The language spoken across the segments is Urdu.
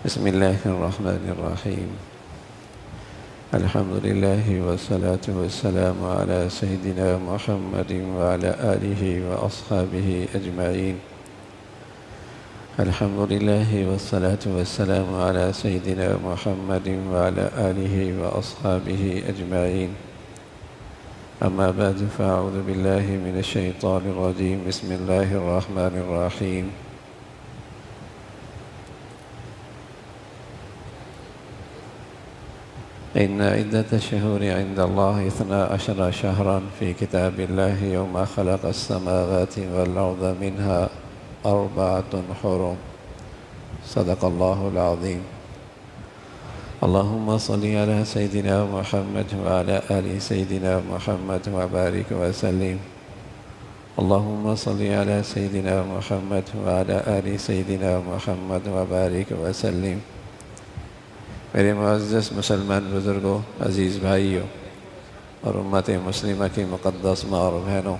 بسم الله الرحمن الرحيم. الحمد لله والصلاة والسلام على سيدنا محمد وعلى آله وأصحابه أجمعين. الحمد لله والصلاة والسلام على سيدنا محمد وعلى آله وأصحابه أجمعين. أما بعد فأعوذ بالله من الشيطان الرجيم. بسم الله الرحمن الرحيم. إن عدة الشهور عند الله 12 شهرا في كتاب الله يوم خلق السماوات والأرض منها 4 حرم. صدق الله العظيم. اللهم صل على سيدنا محمد وعلى آل سيدنا محمد وبارك وسلم. اللهم صل على سيدنا محمد وعلى آل سيدنا محمد وبارك وسلم. میرے معزز مسلمان بزرگوں، عزیز بھائیوں اور امت مسلمہ کی مقدس ماں اور بہنوں،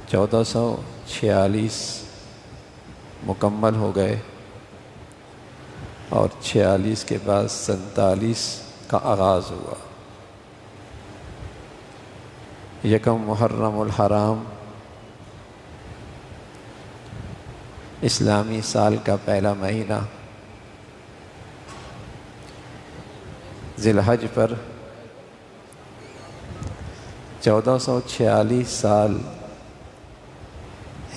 1446 مکمل ہو گئے اور 46 کے بعد 47 کا آغاز ہوا۔ یکم محرم الحرام اسلامی سال کا پہلا مہینہ، ذی الحج پر 1446 سال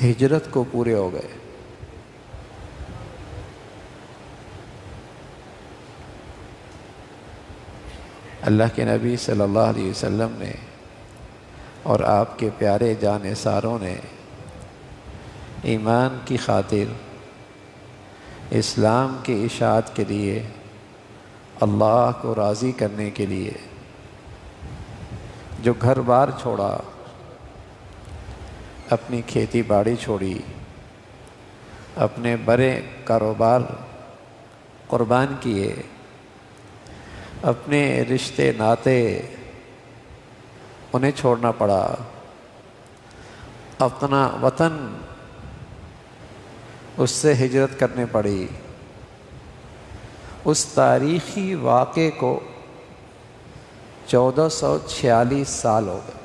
ہجرت کو پورے ہو گئے۔ اللہ کے نبی صلی اللہ علیہ وسلم نے اور آپ کے پیارے جانثاروں نے ایمان کی خاطر، اسلام کی اشاعت کے لیے، اللہ کو راضی کرنے کے لیے جو گھر بار چھوڑا، اپنی کھیتی باڑی چھوڑی، اپنے بڑے کاروبار قربان کیے، اپنے رشتے ناتے انہیں چھوڑنا پڑا، اپنا وطن اس سے ہجرت کرنے پڑی، اس تاریخی واقعے کو 1446 سال ہو گئے۔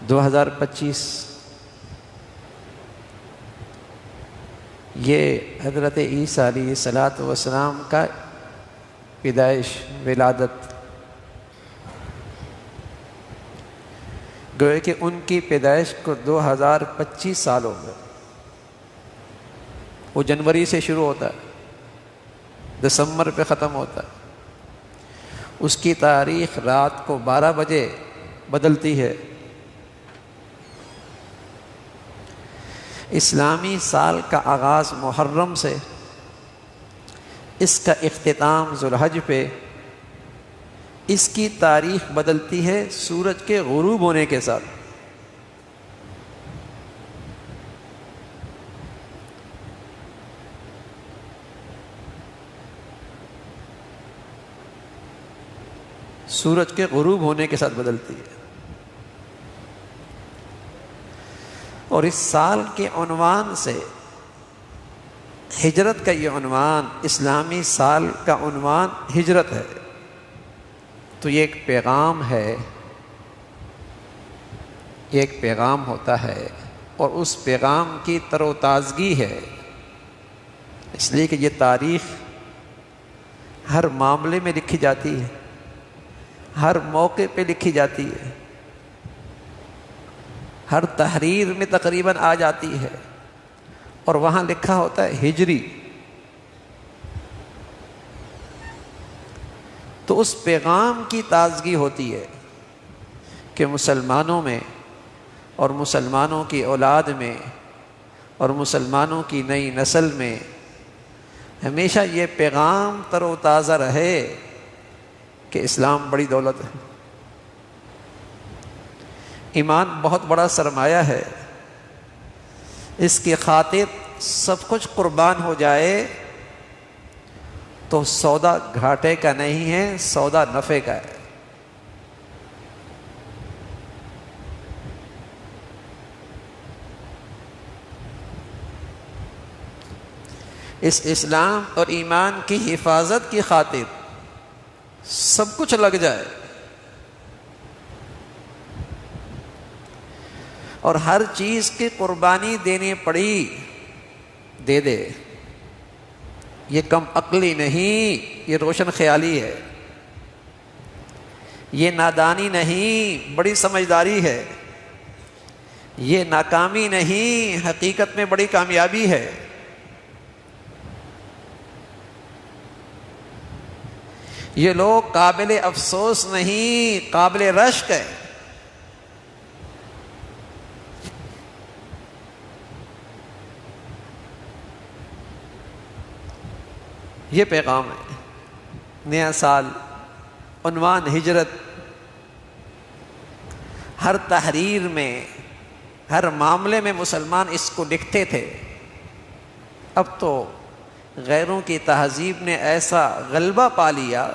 دو 2025 یہ حضرت عیسیٰ علیہ السلام کا پیدائش، ولادت، گوئے کہ ان کی پیدائش کو 2025 سال ہو گئے۔ وہ جنوری سے شروع ہوتا ہے، دسمبر پہ ختم ہوتا ہے۔ اس کی تاریخ رات کو 12 بجے بدلتی ہے۔ اسلامی سال کا آغاز محرم سے، اس کا اختتام ذو الحج پہ، اس کی تاریخ بدلتی ہے سورج کے غروب ہونے کے ساتھ۔ سورج کے غروب ہونے کے ساتھ بدلتی ہے۔ اور اس سال کے عنوان سے، ہجرت کا یہ عنوان، اسلامی سال کا عنوان ہجرت ہے، تو یہ ایک پیغام ہے، یہ ایک پیغام ہوتا ہے، اور اس پیغام کی تر و تازگی ہے، اس لیے کہ یہ تاریخ ہر معاملے میں لکھی جاتی ہے، ہر موقع پہ لکھی جاتی ہے، ہر تحریر میں تقریباً آ جاتی ہے، اور وہاں لکھا ہوتا ہے ہجری۔ تو اس پیغام کی تازگی ہوتی ہے کہ مسلمانوں میں اور مسلمانوں کی اولاد میں اور مسلمانوں کی نئی نسل میں ہمیشہ یہ پیغام تر و تازہ رہے کہ اسلام بڑی دولت ہے، ایمان بہت بڑا سرمایہ ہے، اس کی خاطر سب کچھ قربان ہو جائے تو سودا گھاٹے کا نہیں ہے، سودا نفع کا ہے۔ اس اسلام اور ایمان کی حفاظت کی خاطر سب کچھ لگ جائے اور ہر چیز کی قربانی دینی پڑی دے دے، یہ کم عقلی نہیں، یہ روشن خیالی ہے، یہ نادانی نہیں، بڑی سمجھداری ہے، یہ ناکامی نہیں، حقیقت میں بڑی کامیابی ہے۔ یہ لوگ قابل افسوس نہیں، قابل رشک ہے۔ یہ پیغام ہے، نیا سال، عنوان ہجرت، ہر تحریر میں، ہر معاملے میں مسلمان اس کو لکھتے تھے۔ اب تو غیروں کی تہذیب نے ایسا غلبہ پا لیا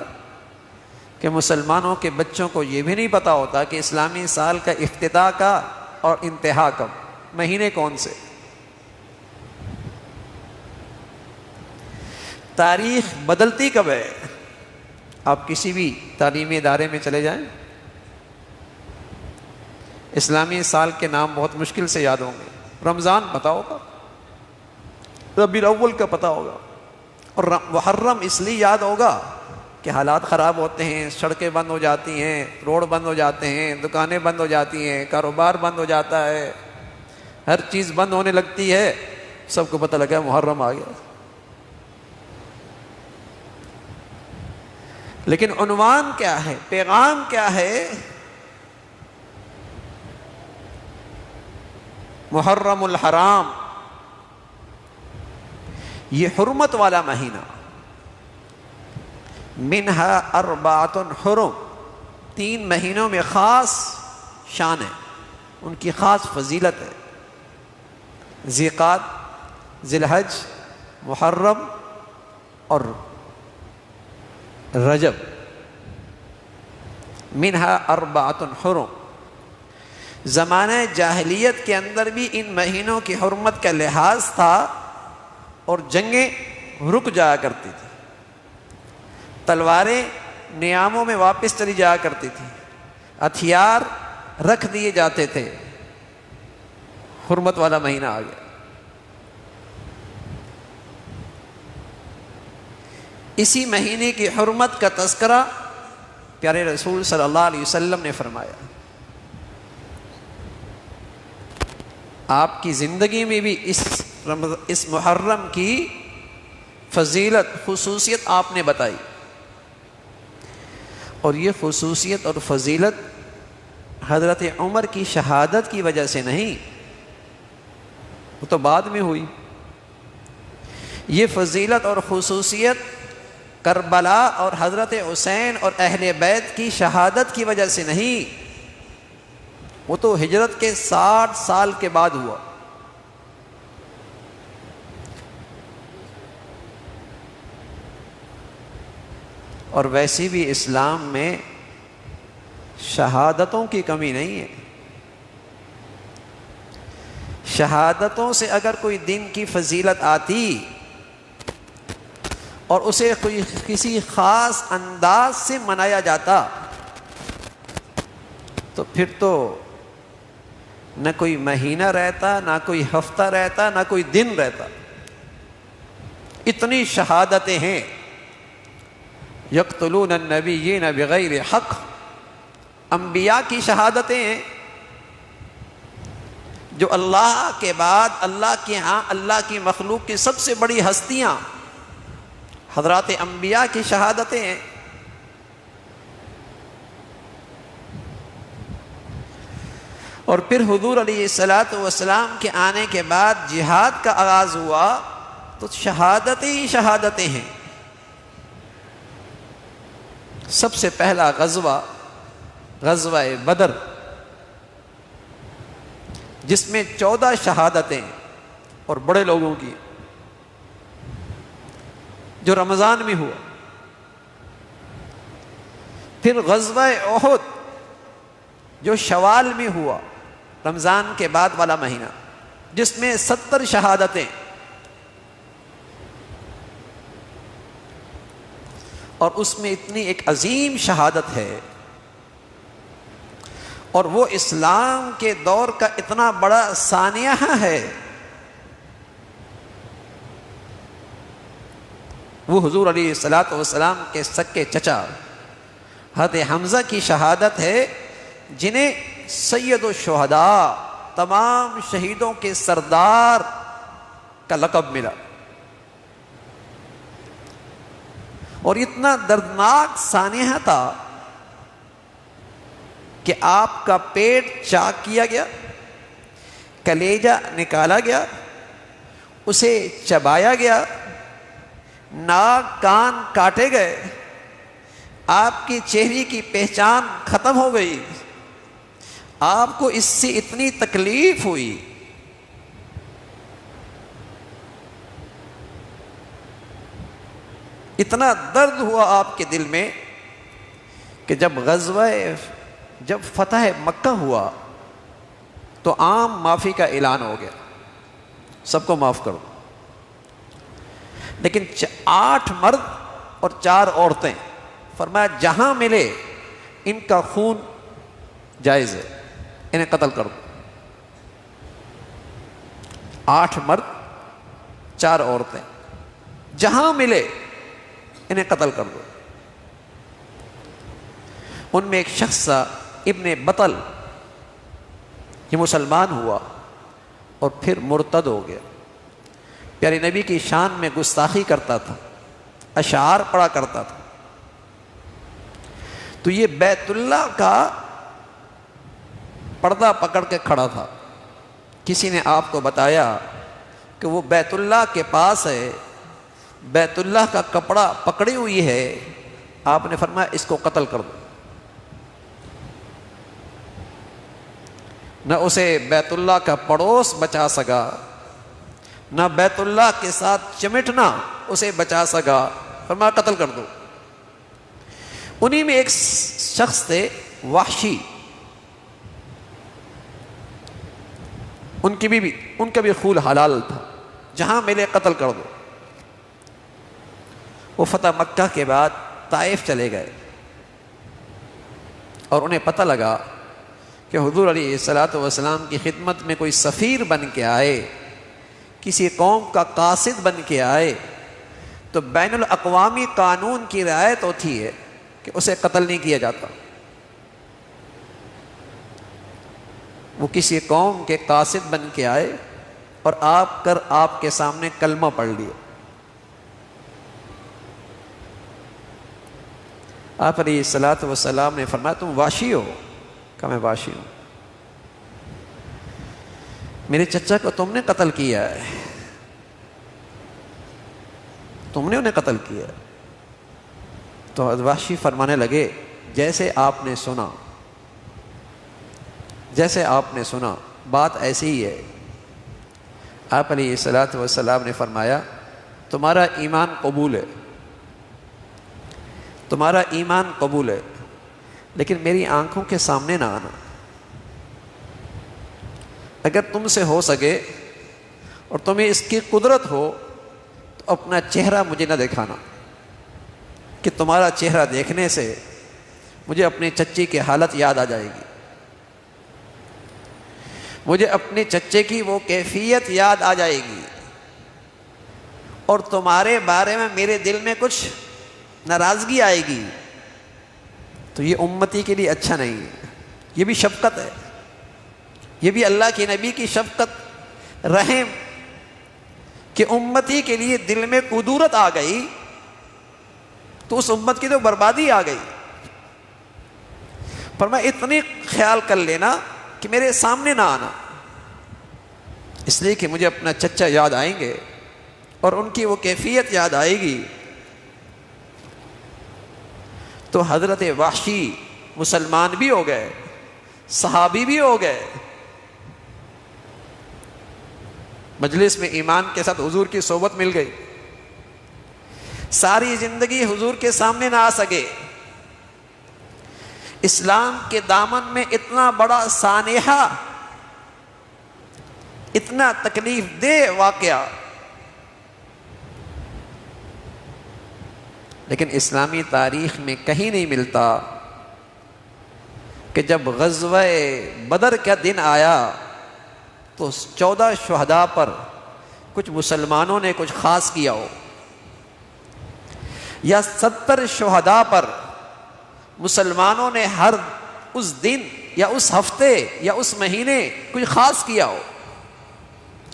کہ مسلمانوں کے بچوں کو یہ بھی نہیں پتہ ہوتا کہ اسلامی سال کا افتتاح کا اور انتہا کب، مہینے کون سے۔ تاریخ بدلتی کب ہے؟ آپ کسی بھی تعلیمی ادارے میں چلے جائیں، اسلامی سال کے نام بہت مشکل سے یاد ہوں گے۔ رمضان پتہ ہوگا، ربیع الاول کا پتہ ہوگا، اور محرم اس لیے یاد ہوگا کہ حالات خراب ہوتے ہیں، سڑکیں بند ہو جاتی ہیں، روڈ بند ہو جاتے ہیں، دکانیں بند ہو جاتی ہیں، کاروبار بند ہو جاتا ہے، ہر چیز بند ہونے لگتی ہے، سب کو پتہ لگا محرم آ گیا۔ لیکن عنوان کیا ہے، پیغام کیا ہے؟ محرم الحرام، یہ حرمت والا مہینہ، منہا اربعۃ حرم، 3 مہینوں میں خاص شان ہے، ان کی خاص فضیلت ہے، ذی-قعدہ، ذی الحج، محرم اور رجب، منہا اربعۃ حرم۔ زمانہ جاہلیت کے اندر بھی ان مہینوں کی حرمت کا لحاظ تھا اور جنگیں رک جایا کرتی تھی، تلواریں نیاموں میں واپس چلی جایا کرتی تھی، ہتھیار رکھ دیے جاتے تھے۔ حرمت والا مہینہ آ گیا۔ اسی مہینے کی حرمت کا تذکرہ پیارے رسول صلی اللہ علیہ وسلم نے فرمایا۔ آپ کی زندگی میں بھی اس محرم کی فضیلت، خصوصیت آپ نے بتائی، اور یہ خصوصیت اور فضیلت حضرت عمر کی شہادت کی وجہ سے نہیں، وہ تو بعد میں ہوئی۔ یہ فضیلت اور خصوصیت کربلا اور حضرت حسین اور اہل بیت کی شہادت کی وجہ سے نہیں، وہ تو ہجرت کے 60 سال کے بعد ہوا۔ اور ویسے بھی اسلام میں شہادتوں کی کمی نہیں ہے۔ شہادتوں سے اگر کوئی دین کی فضیلت آتی اور اسے کوئی کسی خاص انداز سے منایا جاتا تو پھر تو نہ کوئی مہینہ رہتا، نہ کوئی ہفتہ رہتا، نہ کوئی دن رہتا۔ اتنی شہادتیں ہیں، یقتلون النبیین بغیر حق، انبیاء کی شہادتیں ہیں جو اللہ کے بعد اللہ کے ہاں اللہ کی مخلوق کی سب سے بڑی ہستیاں حضرات انبیاء کی شہادتیں ہیں۔ اور پھر حضور علیہ الصلوۃ والسلام کے آنے کے بعد جہاد کا آغاز ہوا تو شہادتیں ہی شہادتیں ہیں۔ سب سے پہلا غزوہ بدر، جس میں 14 شہادتیں اور بڑے لوگوں کی، جو رمضان میں ہوا۔ پھر غزوہ احد جو شوال میں ہوا، رمضان کے بعد والا مہینہ، جس میں 70 شہادتیں۔ اور اس میں اتنی ایک عظیم شہادت ہے، اور وہ اسلام کے دور کا اتنا بڑا سانحہ ہے۔ وہ حضور علیہ الصلوۃ والسلام کے سکے چچا حضرت حمزہ کی شہادت ہے، جنہیں سید الشہداء، تمام شہیدوں کے سردار کا لقب ملا۔ اور اتنا دردناک سانحہ تھا کہ آپ کا پیٹ چاک کیا گیا، کلیجہ نکالا گیا، اسے چبایا گیا، ناک کان کاٹے گئے، آپ کی چہرے کی پہچان ختم ہو گئی، آپ کو اس سے اتنی تکلیف ہوئی۔ اتنا درد ہوا آپ کے دل میں کہ جب فتح مکہ ہوا تو عام معافی کا اعلان ہو گیا، سب کو معاف کرو، لیکن 8 مرد اور 4 عورتیں، فرمایا جہاں ملے ان کا خون جائز ہے، انہیں قتل کر دو۔ 8 مرد 4 عورتیں، جہاں ملے انہیں قتل کر دو۔ ان میں ایک شخص تھا ابن بطل، یہ مسلمان ہوا اور پھر مرتد ہو گیا، پیارے نبی کی شان میں گستاخی کرتا تھا، اشعار پڑھا کرتا تھا۔ تو یہ بیت اللہ کا پردہ پکڑ کے کھڑا تھا، کسی نے آپ کو بتایا کہ وہ بیت اللہ کے پاس ہے، بیت اللہ کا کپڑا پکڑی ہوئی ہے، آپ نے فرمایا اس کو قتل کر دو۔ نہ اسے بیت اللہ کا پڑوس بچا سکا، نہ بیت اللہ کے ساتھ چمٹنا اسے بچا سکا، فرمایا قتل کر دو۔ انہی میں ایک شخص تھے وحشی، ان کا بھی خون حلال تھا، جہاں ملے قتل کر دو۔ وہ فتح مکہ کے بعد طائف چلے گئے اور انہیں پتہ لگا کہ حضور علیہ الصلوۃ والسلام کی خدمت میں کوئی سفیر بن کے آئے، کسی قوم کا قاصد بن کے آئے تو بین الاقوامی قانون کی رعایت ہوتی ہے کہ اسے قتل نہیں کیا جاتا۔ وہ کسی قوم کے قاصد بن کے آئے اور آپ کے سامنے کلمہ پڑھ لیا۔ آپ علیہ الصلوۃ والسلام نے فرمایا تم واشی ہو؟ کہا میں واشی ہوں۔ میرے چچا کو تم نے قتل کیا ہے، تم نے انہیں قتل کیا۔ تو واشی فرمانے لگے جیسے آپ نے سنا، جیسے آپ نے سنا، بات ایسی ہی ہے۔ آپ علیہ الصلوۃ والسلام نے فرمایا تمہارا ایمان قبول ہے، تمہارا ایمان قبول ہے، لیکن میری آنکھوں کے سامنے نہ آنا۔ اگر تم سے ہو سکے اور تمہیں اس کی قدرت ہو تو اپنا چہرہ مجھے نہ دکھانا، کہ تمہارا چہرہ دیکھنے سے مجھے اپنے چچے کی حالت یاد آ جائے گی، مجھے اپنے چچے کی وہ کیفیت یاد آ جائے گی، اور تمہارے بارے میں میرے دل میں کچھ ناراضگی آئے گی، تو یہ امتی کے لیے اچھا نہیں ہے۔ یہ بھی شفقت ہے، یہ بھی اللہ کے نبی کی شفقت، رحم، کہ امتی کے لیے دل میں قدورت آ گئی تو اس امت کی تو بربادی آ گئی۔ پر میں اتنی خیال کر لینا کہ میرے سامنے نہ آنا، اس لیے کہ مجھے اپنا چچا یاد آئیں گے اور ان کی وہ کیفیت یاد آئے گی۔ تو حضرت وحشی مسلمان بھی ہو گئے، صحابی بھی ہو گئے، مجلس میں ایمان کے ساتھ حضور کی صحبت مل گئی، ساری زندگی حضور کے سامنے نہ آ سکے۔ اسلام کے دامن میں اتنا بڑا سانحہ، اتنا تکلیف دہ واقعہ، لیکن اسلامی تاریخ میں کہیں نہیں ملتا کہ جب غزوہ بدر کا دن آیا تو 14 شہداء پر کچھ مسلمانوں نے کچھ خاص کیا ہو، یا 70 شہداء پر مسلمانوں نے ہر اس دن یا اس ہفتے یا اس مہینے کچھ خاص کیا ہو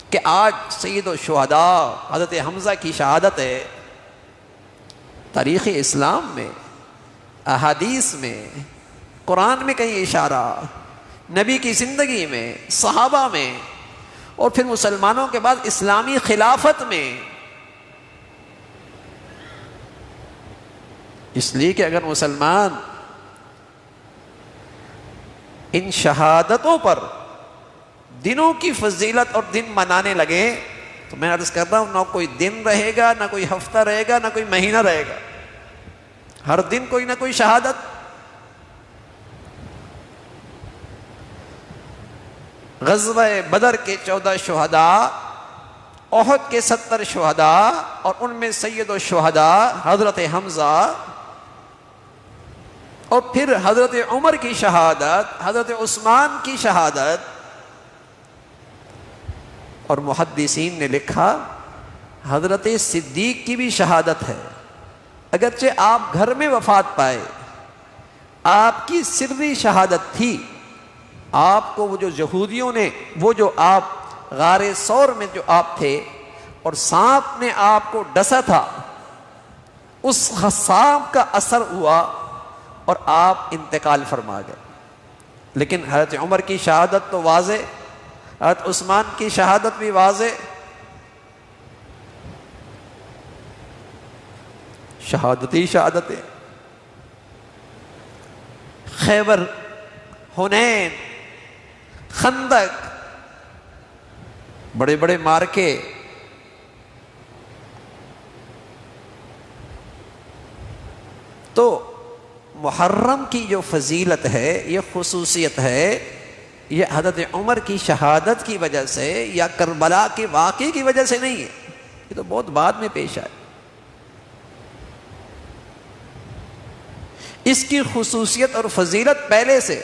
کہ آج سید الشہداء حضرت حمزہ کی شہادت ہے۔ تاریخ اسلام میں، احادیث میں، قرآن میں کہیں اشارہ، نبی کی زندگی میں، صحابہ میں، اور پھر مسلمانوں کے بعد اسلامی خلافت میں۔ اس لیے کہ اگر مسلمان ان شہادتوں پر دنوں کی فضیلت اور دن منانے لگے تو میں عرض کر رہا ہوں، نہ کوئی دن رہے گا، نہ کوئی ہفتہ رہے گا، نہ کوئی مہینہ رہے گا، ہر دن کوئی نہ کوئی شہادت۔ غزوہ بدر کے 14 شہداء، احد کے 70 شہداء، اور ان میں سید الشہداء حضرت حمزہ، اور پھر حضرت عمر کی شہادت، حضرت عثمان کی شہادت، اور محدثین نے لکھا حضرت صدیق کی بھی شہادت ہے۔ اگرچہ آپ گھر میں وفات پائے، آپ کی سری شہادت تھی، آپ کو وہ جو یہودیوں نے، وہ جو آپ غار ثور میں جو آپ تھے اور سانپ نے آپ کو ڈسا تھا، اس سانپ کا اثر ہوا اور آپ انتقال فرما گئے۔ لیکن حضرت عمر کی شہادت تو واضح، حضرت عثمان کی شہادت بھی واضح، شہادتی شہادتیں۔ خیبر، حنین، خندق، بڑے بڑے مارکے، تو محرم کی جو فضیلت ہے، یہ خصوصیت ہے، یہ حضرت عمر کی شہادت کی وجہ سے یا کربلا کے واقعے کی وجہ سے نہیں ہے، یہ تو بہت بعد میں پیش آئے۔ اس کی خصوصیت اور فضیلت پہلے سے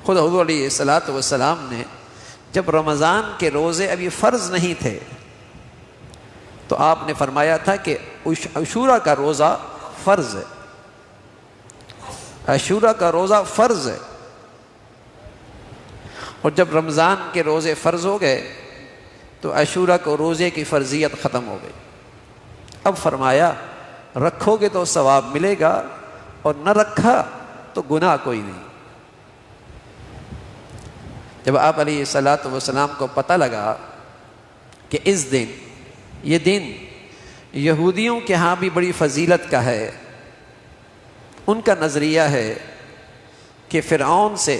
خود حضور علیہ الصلوۃ والسلام نے جب رمضان کے روزے ابھی فرض نہیں تھے تو آپ نے فرمایا تھا کہ عاشوراء کا روزہ فرض ہے، عاشوراء کا روزہ فرض ہے۔ اور جب رمضان کے روزے فرض ہو گئے تو عاشوراء کو روزے کی فرضیت ختم ہو گئی۔ اب فرمایا رکھو گے تو ثواب ملے گا اور نہ رکھا تو گناہ کوئی نہیں۔ جب آپ علیہ الصلوۃ والسلام کو پتہ لگا کہ اس دن، یہ دن یہودیوں کے ہاں بھی بڑی فضیلت کا ہے، ان کا نظریہ ہے کہ فرعون سے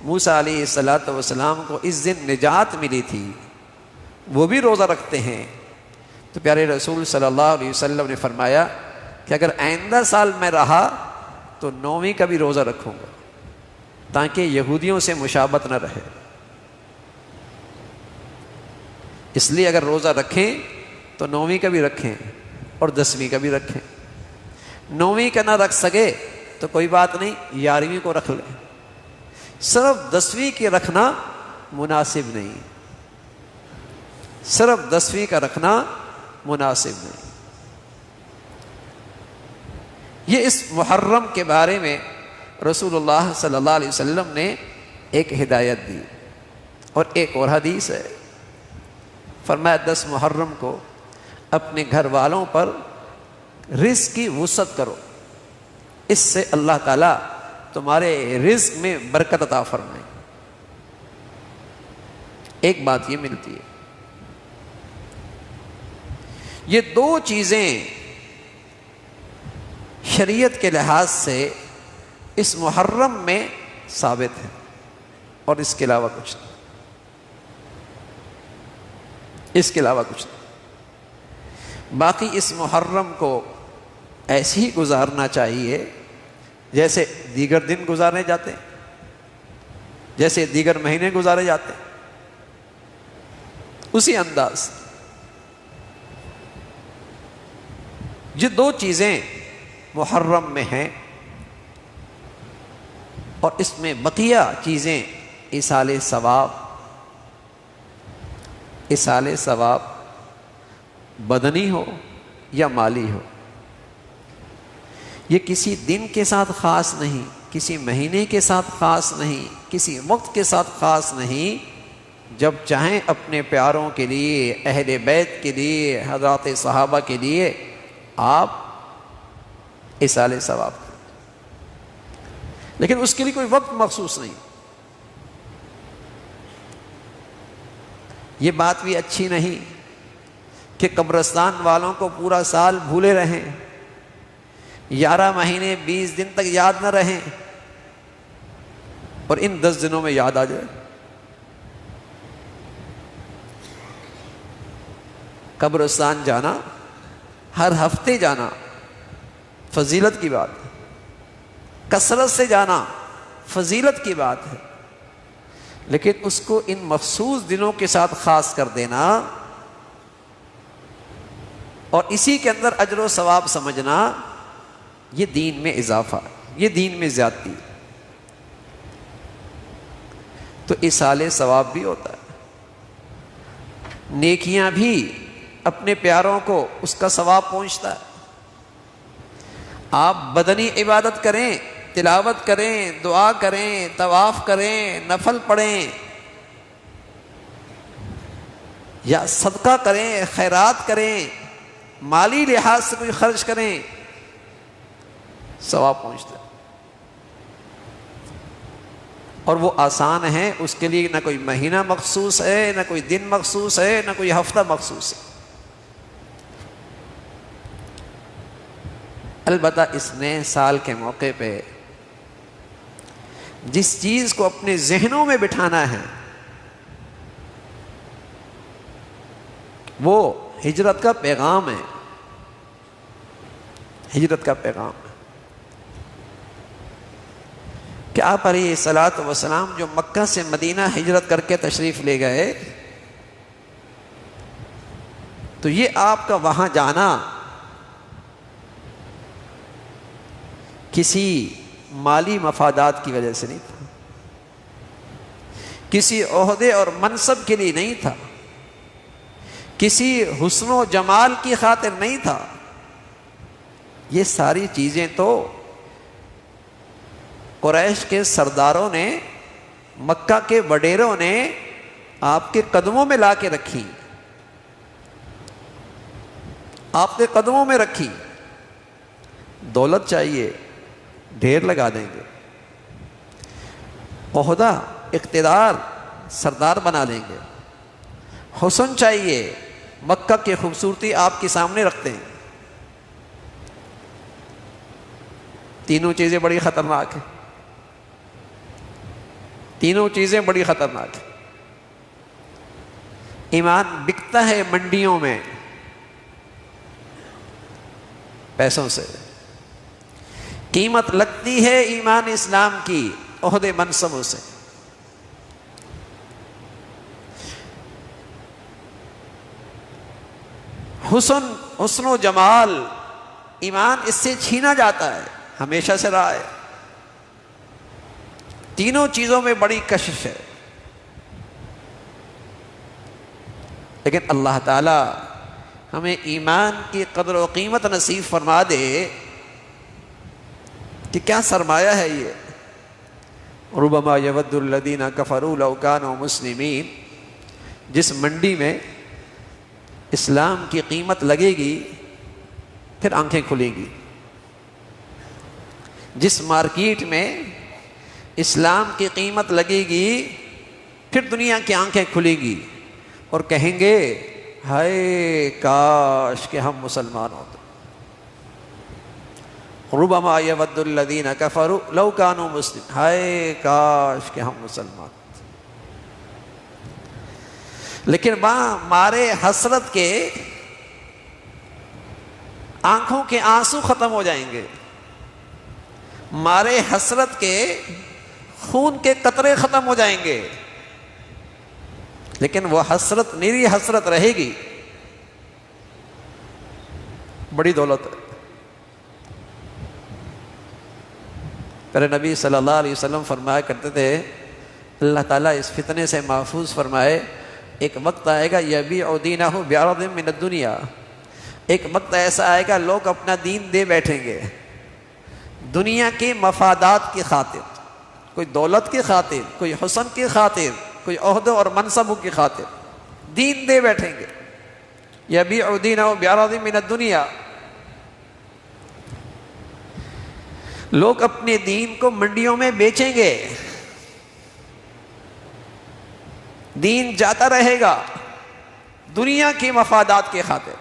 موسیٰ علیہ الصلوۃ والسلام کو اس دن نجات ملی تھی، وہ بھی روزہ رکھتے ہیں، تو پیارے رسول صلی اللہ علیہ وسلم نے فرمایا کہ اگر آئندہ سال میں رہا تو 9ویں کا بھی روزہ رکھوں گا تاکہ یہودیوں سے مشابہت نہ رہے۔ اس لیے اگر روزہ رکھیں تو 9ویں کا بھی رکھیں اور 10ویں کا بھی رکھیں۔ 9ویں کا نہ رکھ سکے تو کوئی بات نہیں، 11ویں کو رکھ لیں، صرف 10ویں کے رکھنا مناسب نہیں، صرف 10ویں کا رکھنا مناسب نہیں۔ یہ اس محرم کے بارے میں رسول اللہ صلی اللہ علیہ وسلم نے ایک ہدایت دی، اور ایک اور حدیث ہے، فرمایا 10 محرم کو اپنے گھر والوں پر رزق کی وسعت کرو، اس سے اللہ تعالیٰ تمہارے رزق میں برکت عطا فرمائے۔ ایک بات یہ ملتی ہے، یہ 2 چیزیں شریعت کے لحاظ سے اس محرم میں ثابت ہے، اور اس کے علاوہ کچھ نہیں، اس کے علاوہ کچھ نہیں۔ باقی اس محرم کو ایسے ہی گزارنا چاہیے جیسے دیگر دن گزارے جاتے ہیں، جیسے دیگر مہینے گزارے جاتے ہیں، اسی انداز۔ یہ دو چیزیں محرم میں ہیں، اور اس میں بقیہ چیزیں ایصال ثواب بدنی ہو یا مالی ہو، یہ کسی دن کے ساتھ خاص نہیں، کسی مہینے کے ساتھ خاص نہیں، کسی وقت کے ساتھ خاص نہیں، جب چاہیں اپنے پیاروں کے لیے، اہل بیت کے لیے، حضرات صحابہ کے لیے آپ ایصال ثواب کریں، لیکن اس کے لیے کوئی وقت مخصوص نہیں۔ یہ بات بھی اچھی نہیں کہ قبرستان والوں کو پورا سال بھولے رہیں، 11 مہینے 20 دن تک یاد نہ رہیں، اور ان 10 دنوں میں یاد آ جائے۔ قبرستان جانا، ہر ہفتے جانا فضیلت کی بات ہے، کثرت سے جانا فضیلت کی بات ہے، لیکن اس کو ان مخصوص دنوں کے ساتھ خاص کر دینا اور اسی کے اندر اجر و ثواب سمجھنا، یہ دین میں اضافہ ہے، یہ دین میں زیادتی ہے۔ تو ایصال ثواب بھی ہوتا ہے، نیکیاں بھی اپنے پیاروں کو اس کا ثواب پہنچتا ہے۔ آپ بدنی عبادت کریں، تلاوت کریں، دعا کریں، طواف کریں، نفل پڑھیں، یا صدقہ کریں، خیرات کریں، مالی لحاظ سے کوئی خرچ کریں، ثواب پہنچتا ہے، اور وہ آسان ہے، اس کے لیے نہ کوئی مہینہ مخصوص ہے، نہ کوئی دن مخصوص ہے، نہ کوئی ہفتہ مخصوص ہے۔ البتہ اس نئے سال کے موقع پہ جس چیز کو اپنے ذہنوں میں بٹھانا ہے وہ ہجرت کا پیغام ہے، ہجرت کا پیغام ہے کہ آپ علیہ الصلوۃ والسلام جو مکہ سے مدینہ ہجرت کر کے تشریف لے گئے، تو یہ آپ کا وہاں جانا کسی مالی مفادات کی وجہ سے نہیں تھا، کسی عہدے اور منصب کے لیے نہیں تھا، کسی حسن و جمال کی خاطر نہیں تھا، یہ ساری چیزیں تو قریش کے سرداروں نے، مکہ کے وڈیروں نے آپ کے قدموں میں لا کے رکھی، آپ کے قدموں میں رکھی۔ دولت چاہیے ڈھیر لگا دیں گے، عہدہ اقتدار سردار بنا دیں گے، حسن چاہیے مکہ کی خوبصورتی آپ کے سامنے رکھتے ہیں۔ تینوں چیزیں بڑی خطرناک ہیں، تینوں چیزیں بڑی خطرناک ہیں۔ ایمان بکتا ہے منڈیوں میں پیسوں سے، قیمت لگتی ہے ایمان اسلام کی عہدے منصبوں سے۔ حسن و جمال ایمان اس سے چھینا جاتا ہے، ہمیشہ سے رہا ہے۔ تینوں چیزوں میں بڑی کشش ہے، لیکن اللہ تعالی ہمیں ایمان کی قدر و قیمت نصیب فرما دے کہ کیا سرمایہ ہے یہ۔ ربما یود الذین کفروا لو کانوا مسلمین، جس منڈی میں اسلام کی قیمت لگے گی پھر آنکھیں کھلیں گی، جس مارکیٹ میں اسلام کی قیمت لگے گی پھر دنیا کی آنکھیں کھلیں گی اور کہیں گے ہائے کاش کہ ہم مسلمان ہوتے۔ ربما یود الذین کفروا لو کانوا مسلمین، ہائے کاش کہ ہم مسلمان ہوتے۔ لیکن وہاں مارے حسرت کے آنکھوں کے آنسو ختم ہو جائیں گے، مارے حسرت کے خون کے قطرے ختم ہو جائیں گے، لیکن وہ حسرت نیری حسرت رہے گی، بڑی دولت ہے۔ پھر نبی صلی اللہ علیہ وسلم فرمایا کرتے تھے اللہ تعالیٰ اس فتنے سے محفوظ فرمائے، ایک وقت آئے گا یبیع دینہ بعرض من الدنیا، ایک وقت ایسا آئے گا لوگ اپنا دین دے بیٹھیں گے دنیا کے مفادات کی خاطر، کوئی دولت کی خاطر، کوئی حسن کی خاطر، کوئی عہدے اور منصبوں کی خاطر دین دے بیٹھیں گے۔ یبیع دینہ بعرض من الدنیا، لوگ اپنے دین کو منڈیوں میں بیچیں گے، دین جاتا رہے گا دنیا کے مفادات کے خاطر،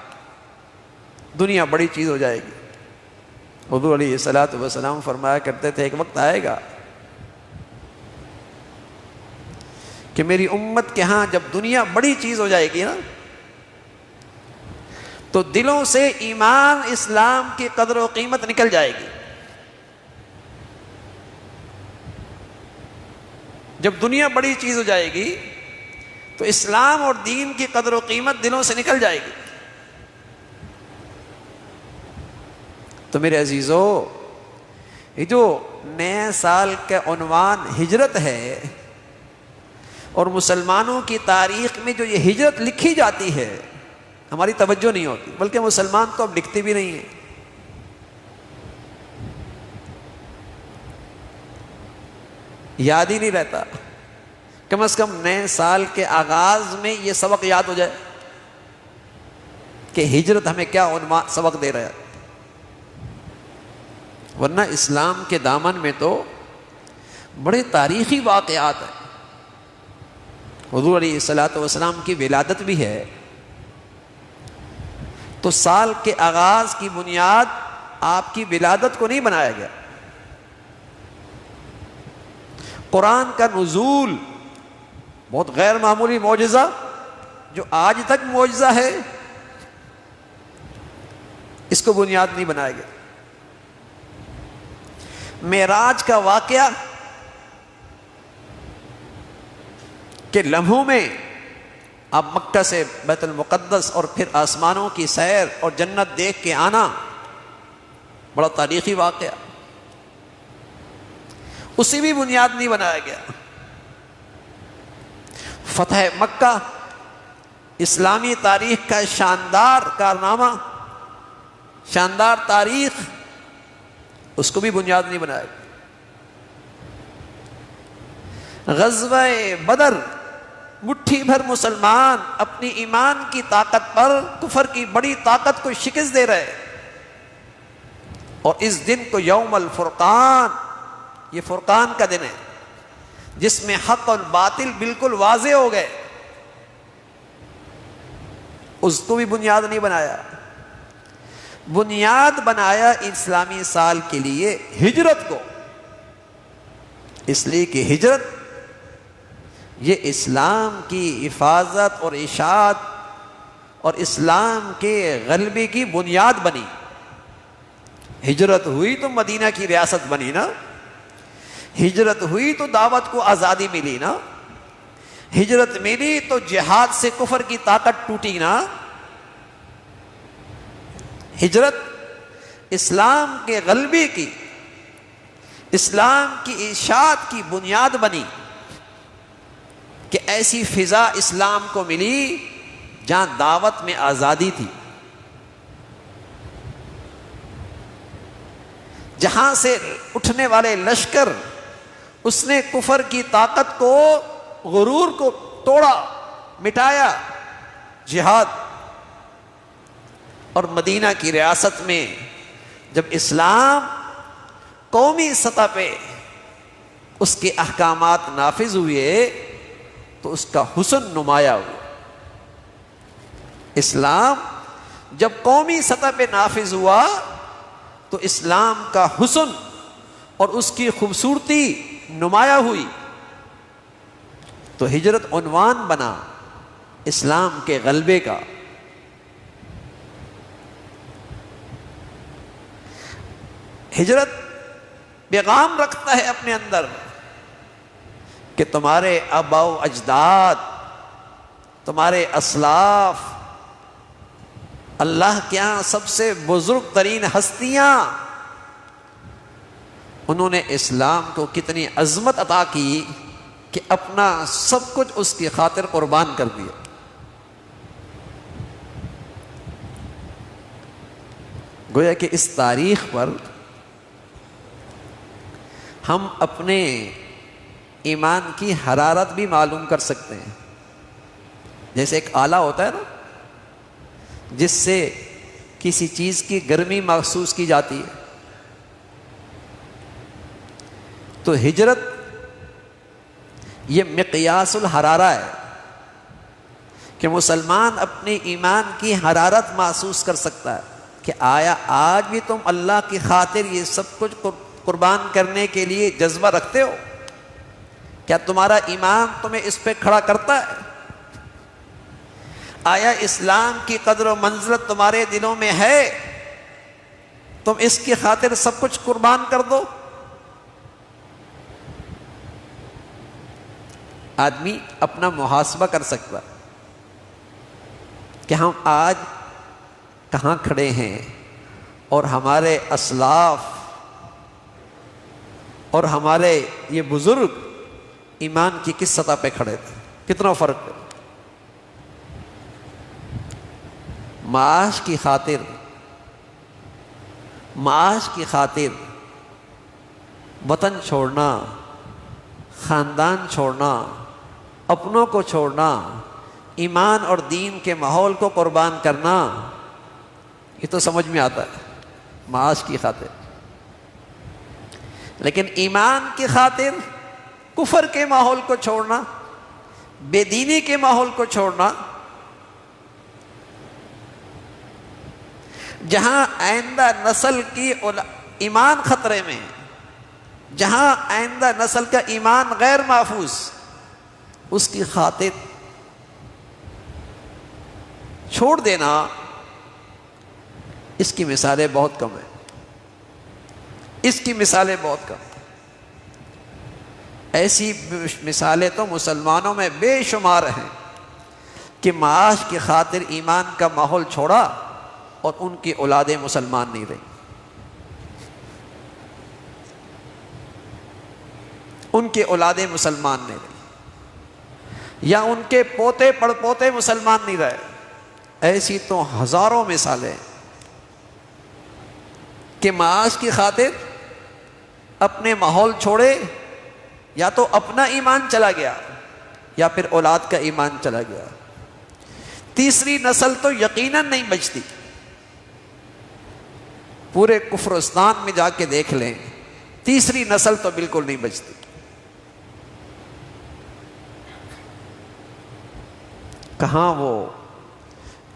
دنیا بڑی چیز ہو جائے گی۔ حضور علیہ الصلوۃ والسلام فرمایا کرتے تھے ایک وقت آئے گا کہ میری امت کے ہاں جب دنیا بڑی چیز ہو جائے گی نا تو دلوں سے ایمان اسلام کی قدر و قیمت نکل جائے گی۔ جب دنیا بڑی چیز ہو جائے گی تو اسلام اور دین کی قدر و قیمت دلوں سے نکل جائے گی۔ تو میرے عزیزو، یہ جو نئے سال کا عنوان ہجرت ہے اور مسلمانوں کی تاریخ میں جو یہ ہجرت لکھی جاتی ہے ہماری توجہ نہیں ہوتی، بلکہ مسلمان تو اب لکھتے بھی نہیں ہیں۔ یاد ہی نہیں رہتا، کم از کم نئے سال کے آغاز میں یہ سبق یاد ہو جائے کہ ہجرت ہمیں کیا عنوان سبق دے رہا ہے۔ ورنہ اسلام کے دامن میں تو بڑے تاریخی واقعات ہیں۔ حضور علیہ الصلوۃ والسلام کی ولادت بھی ہے، تو سال کے آغاز کی بنیاد آپ کی ولادت کو نہیں بنایا گیا۔ قرآن کا نزول بہت غیر معمولی معجزہ جو آج تک معجزہ ہے، اس کو بنیاد نہیں بنایا گیا۔ معراج کا واقعہ کہ لمحوں میں آپ مکہ سے بیت المقدس اور پھر آسمانوں کی سیر اور جنت دیکھ کے آنا، بڑا تاریخی واقعہ، اسی بھی بنیاد نہیں بنایا گیا۔ فتح مکہ اسلامی تاریخ کا شاندار کارنامہ، شاندار تاریخ، اس کو بھی بنیاد نہیں بنایا گیا۔ غزوہ بدر، مٹھی بھر مسلمان اپنی ایمان کی طاقت پر کفر کی بڑی طاقت کو شکست دے رہے، اور اس دن کو یوم الفرقان، یہ فرقان کا دن ہے جس میں حق اور باطل بالکل واضح ہو گئے، اس کو بھی بنیاد نہیں بنایا۔ بنیاد بنایا اسلامی سال کے لیے ہجرت کو، اس لیے کہ ہجرت یہ اسلام کی حفاظت اور اشاعت اور اسلام کے غلبے کی بنیاد بنی۔ ہجرت ہوئی تو مدینہ کی ریاست بنی نا، ہجرت ہوئی تو دعوت کو آزادی ملی نا، ہجرت ملی تو جہاد سے کفر کی طاقت ٹوٹی نا۔ ہجرت اسلام کے غلبے کی، اسلام کی اشاعت کی بنیاد بنی کہ ایسی فضا اسلام کو ملی جہاں دعوت میں آزادی تھی، جہاں سے اٹھنے والے لشکر، اس نے کفر کی طاقت کو، غرور کو توڑا، مٹایا، جہاد۔ اور مدینہ کی ریاست میں جب اسلام قومی سطح پہ اس کے احکامات نافذ ہوئے تو اس کا حسن نمایاں ہوا۔ اسلام جب قومی سطح پہ نافذ ہوا تو اسلام کا حسن اور اس کی خوبصورتی نمایاں ہوئی، تو ہجرت عنوان بنا اسلام کے غلبے کا۔ ہجرت پیغام رکھتا ہے اپنے اندر کہ تمہارے آباء و اجداد، تمہارے اسلاف، اللہ کے یہاں سب سے بزرگ ترین ہستیاں انہوں نے اسلام کو کتنی عظمت عطا کی کہ اپنا سب کچھ اس کی خاطر قربان کر دیا. گویا کہ اس تاریخ پر ہم اپنے ایمان کی حرارت بھی معلوم کر سکتے ہیں. جیسے ایک آلہ ہوتا ہے نا جس سے کسی چیز کی گرمی محسوس کی جاتی ہے، تو ہجرت یہ مقیاس الحرارہ ہے کہ مسلمان اپنی ایمان کی حرارت محسوس کر سکتا ہے کہ آیا آج بھی تم اللہ کی خاطر یہ سب کچھ قربان کرنے کے لیے جذبہ رکھتے ہو؟ کیا تمہارا ایمان تمہیں اس پہ کھڑا کرتا ہے؟ آیا اسلام کی قدر و منزلت تمہارے دلوں میں ہے؟ تم اس کی خاطر سب کچھ قربان کر دو. آدمی اپنا محاسبہ کر سکتا کہ ہم آج کہاں کھڑے ہیں اور ہمارے اسلاف اور ہمارے یہ بزرگ ایمان کی کس سطح پہ کھڑے تھے، کتنا فرق ہے. معاش کی خاطر وطن چھوڑنا، خاندان چھوڑنا، اپنوں کو چھوڑنا، ایمان اور دین کے ماحول کو قربان کرنا، یہ تو سمجھ میں آتا ہے معاش کی خاطر. لیکن ایمان کی خاطر کفر کے ماحول کو چھوڑنا، بے دینی کے ماحول کو چھوڑنا، جہاں آئندہ نسل کی ایمان خطرے میں، جہاں آئندہ نسل کا ایمان غیر محفوظ، اس کی خاطر چھوڑ دینا، اس کی مثالیں بہت کم ہیں. اس کی مثالیں بہت کم. ایسی مثالیں تو مسلمانوں میں بے شمار ہیں کہ معاش کی خاطر ایمان کا ماحول چھوڑا اور ان کی اولادیں مسلمان نہیں رہیں. ان کے اولادیں مسلمان نہیں رہیں، یا ان کے پوتے پڑ پوتے مسلمان نہیں رہے. ایسی تو ہزاروں مثالیں کہ معاش کی خاطر اپنے ماحول چھوڑے، یا تو اپنا ایمان چلا گیا یا پھر اولاد کا ایمان چلا گیا. تیسری نسل تو یقیناً نہیں بچتی. پورے کفرستان میں جا کے دیکھ لیں، تیسری نسل تو بالکل نہیں بچتی. کہاں وہ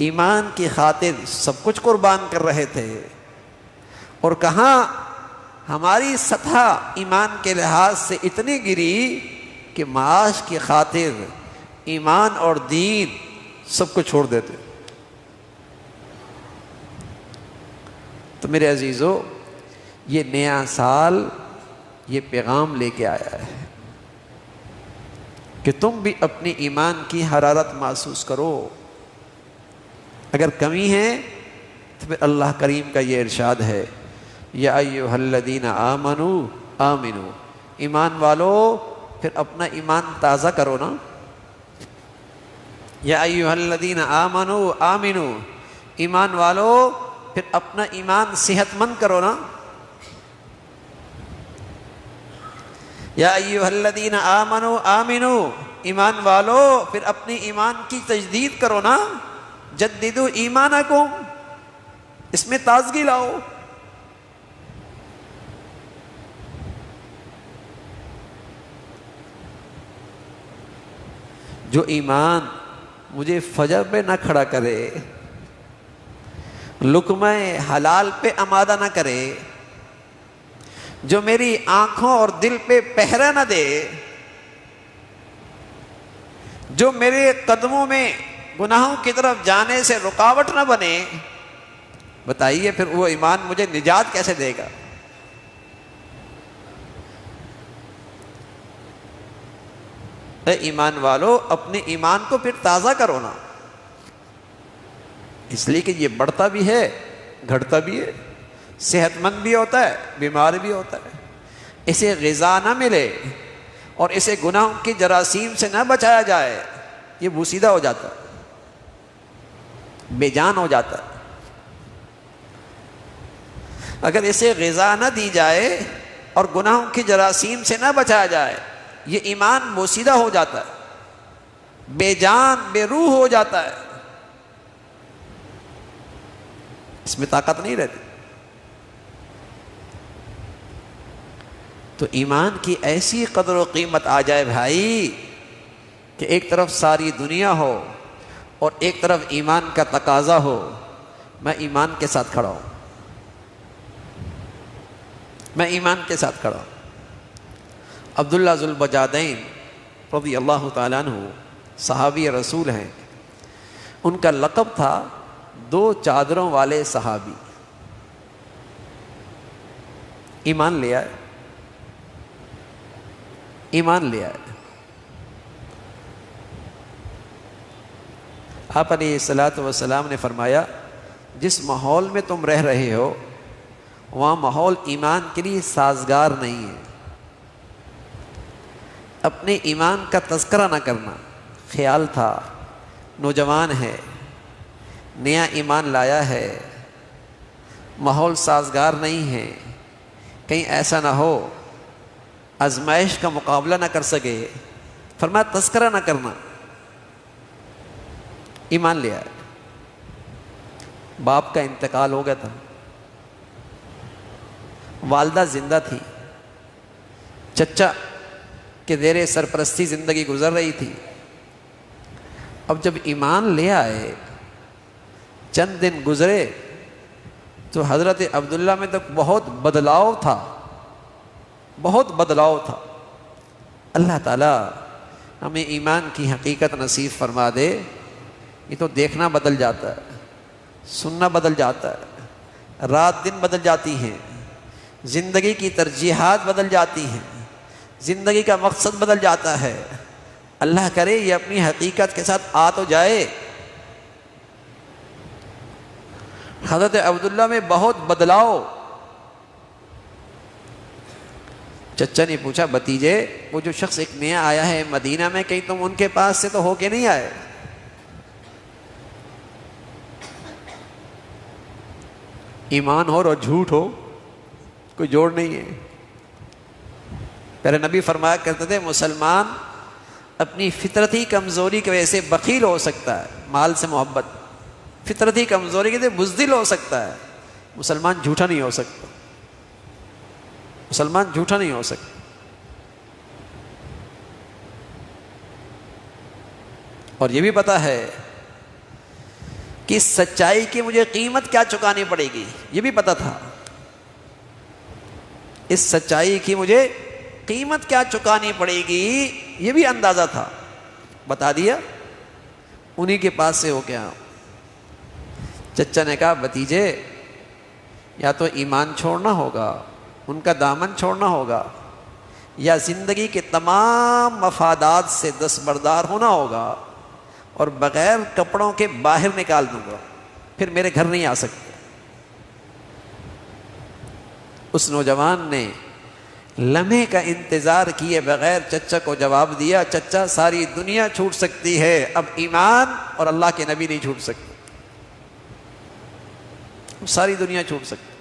ایمان کی خاطر سب کچھ قربان کر رہے تھے، اور کہاں ہماری سطح ایمان کے لحاظ سے اتنی گری کہ معاش کی خاطر ایمان اور دین سب کو چھوڑ دیتے. تو میرے عزیزو، یہ نیا سال یہ پیغام لے کے آیا ہے کہ تم بھی اپنی ایمان کی حرارت محسوس کرو. اگر کمی ہے تو پھر اللہ کریم کا یہ ارشاد ہے، یا ایھا الذین آمنوا آمنوا، ایمان والو پھر اپنا ایمان تازہ کرو نا. یا ایھا الذین آمنوا آمنوا، ایمان والو پھر اپنا ایمان صحت مند کرو نا. یا ایھا الذین آمنوا آمنوا، ایمان والو پھر اپنی ایمان کی تجدید کرو نا. جددوا ایمانکم، اس میں تازگی لاؤ. جو ایمان مجھے فجر پہ نہ کھڑا کرے، لقمہ حلال پہ آمادہ نہ کرے، جو میری آنکھوں اور دل پہ پہرا نہ دے، جو میرے قدموں میں گناہوں کی طرف جانے سے رکاوٹ نہ بنے، بتائیے پھر وہ ایمان مجھے نجات کیسے دے گا؟ اے ایمان والو، اپنے ایمان کو پھر تازہ کرو نا. اس لیے کہ یہ بڑھتا بھی ہے، گھٹتا بھی ہے، صحت مند بھی ہوتا ہے، بیمار بھی ہوتا ہے. اسے غذا نہ ملے اور اسے گناہوں کی جراثیم سے نہ بچایا جائے، یہ بوسیدہ ہو جاتا ہے، بے جان ہو جاتا ہے۔ اگر اسے غذا نہ دی جائے اور گناہوں کی جراثیم سے نہ بچایا جائے، یہ ایمان بوسیدہ ہو جاتا ہے، بے جان بے روح ہو جاتا ہے، اس میں طاقت نہیں رہتی۔ تو ایمان کی ایسی قدر و قیمت آ جائے بھائی کہ ایک طرف ساری دنیا ہو اور ایک طرف ایمان کا تقاضا ہو، میں ایمان کے ساتھ کھڑا ہوں، میں ایمان کے ساتھ کھڑا ہوں۔ عبداللہ ذو البجادین رضی اللہ تعالیٰ عنہ صحابی رسول ہیں، ان کا لقب تھا دو چادروں والے صحابی۔ ایمان لیا ہے، ایمان لیا ہے۔ آپ علیہ الصلاۃ والسلام نے فرمایا جس ماحول میں تم رہ رہے ہو وہاں ماحول ایمان کے لیے سازگار نہیں ہے، اپنے ایمان کا تذکرہ نہ کرنا۔ خیال تھا نوجوان ہے، نیا ایمان لایا ہے، ماحول سازگار نہیں ہے، کہیں ایسا نہ ہو آزمائش کا مقابلہ نہ کر سکے، فرمایا تذکرہ نہ کرنا، ایمان لیا ہے۔ باپ کا انتقال ہو گیا تھا، والدہ زندہ تھی، چچا کے زیر سرپرستی زندگی گزر رہی تھی۔ اب جب ایمان لے آئے، چند دن گزرے تو حضرت عبداللہ میں تو بہت بدلاؤ تھا، بہت بدلاؤ تھا۔ اللہ تعالیٰ ہمیں ایمان کی حقیقت نصیب فرما دے۔ یہ تو دیکھنا بدل جاتا ہے، سننا بدل جاتا ہے، رات دن بدل جاتی ہیں، زندگی کی ترجیحات بدل جاتی ہیں، زندگی کا مقصد بدل جاتا ہے۔ اللہ کرے یہ اپنی حقیقت کے ساتھ آ تو جائے۔ حضرت عبداللہ میں بہت بدلاؤ۔ چچا نے پوچھا بھتیجے وہ جو شخص ایک نیا آیا ہے مدینہ میں، کہیں تم ان کے پاس سے تو ہو کے نہیں آئے؟ ایمان ہو اور جھوٹ ہو کوئی جوڑ نہیں ہے۔ پیارے نبی فرمایا کرتے تھے مسلمان اپنی فطرتی کمزوری کی وجہ سے بخیل ہو سکتا ہے، مال سے محبت، فطرتی کمزوری کی وجہ سے بزدل ہو سکتا ہے، مسلمان جھوٹا نہیں ہو سکتا، مسلمان جھوٹا نہیں ہو سکتا۔ اور یہ بھی پتا ہے کہ اس سچائی کی مجھے قیمت کیا چکانی پڑے گی، یہ بھی پتا تھا، اس سچائی کی مجھے قیمت کیا چکانی پڑے گی یہ بھی اندازہ تھا، بتا دیا۔ انہی کے پاس سے ہو کے آؤ۔ چچا نے کہا بھتیجے یا تو ایمان چھوڑنا ہوگا، ان کا دامن چھوڑنا ہوگا، یا زندگی کے تمام مفادات سے دستبردار ہونا ہوگا اور بغیر کپڑوں کے باہر نکال دوں گا، پھر میرے گھر نہیں آ سکتے۔ اس نوجوان نے لمحے کا انتظار کیے بغیر چچا کو جواب دیا، چچا ساری دنیا چھوٹ سکتی ہے، اب ایمان اور اللہ کے نبی نہیں چھوٹ سکتے، ساری دنیا چھوٹ سکتی۔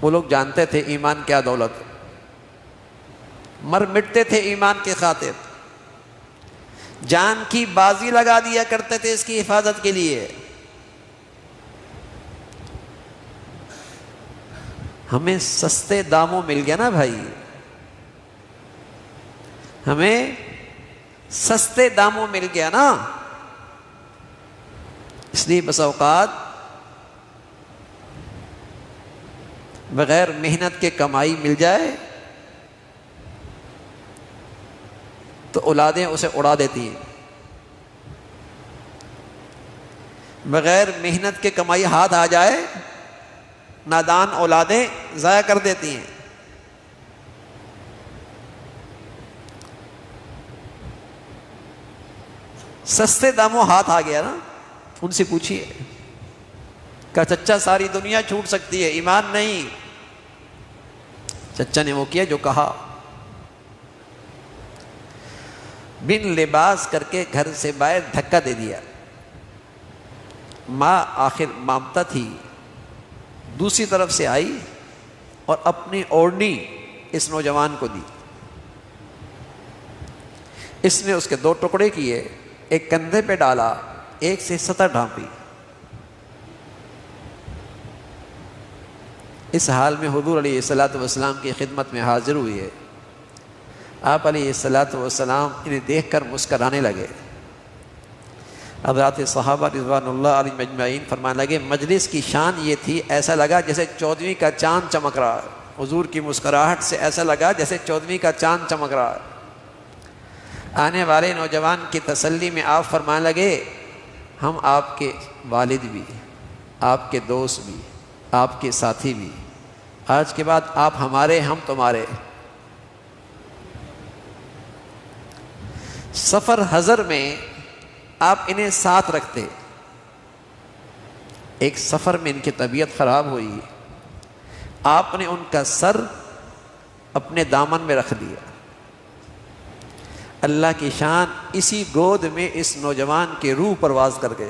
وہ لوگ جانتے تھے ایمان کیا دولت، مر مٹتے تھے ایمان کی خاطر، جان کی بازی لگا دیا کرتے تھے اس کی حفاظت کے لیے۔ ہمیں سستے داموں مل گیا نا بھائی، ہمیں سستے داموں مل گیا نا، اس لیے بس اوقات بغیر محنت کے کمائی مل جائے تو اولادیں اسے اڑا دیتی ہیں، بغیر محنت کے کمائی ہاتھ آ جائے نادان اولادیں ضائع کر دیتی ہیں۔ سستے داموں ہاتھ آ گیا نا، ان سے پوچھیے کہ چچا ساری دنیا چھوٹ سکتی ہے، ایمان نہیں، چچا نے وہ کیا جو کہا، بن لباس کر کے گھر سے باہر دھکا دے دیا۔ ماں آخر مامتا تھی، دوسری طرف سے آئی اور اپنی اوڑھنی اس نوجوان کو دی۔ اس نے اس کے دو ٹکڑے کیے، ایک کندھے پہ ڈالا، ایک سے سطر ڈھانپی۔ اس حال میں حضور علیہ الصلوۃ والسلام کی خدمت میں حاضر ہوئی ہے۔ آپ علیہ الصلوۃ والسلام انہیں دیکھ کر مسکرانے لگے۔ حضرات صحابہ رضوان اللہ علیہم اجمعین فرمانے لگے مجلس کی شان یہ تھی، ایسا لگا جیسے 14ویں کا چاند چمک رہا ہے۔ حضور کی مسکراہٹ سے ایسا لگا جیسے 14ویں کا چاند چمک رہا ہے۔ آنے والے نوجوان کی تسلی میں آپ فرمانے لگے ہم آپ کے والد بھی، آپ کے دوست بھی، آپ کے ساتھی بھی، آج کے بعد آپ ہمارے، ہم تمہارے۔ سفر حضر میں آپ انہیں ساتھ رکھتے۔ ایک سفر میں ان کی طبیعت خراب ہوئی، آپ نے ان کا سر اپنے دامن میں رکھ دیا۔ اللہ کی شان، اسی گود میں اس نوجوان کی روح پرواز کر گئے۔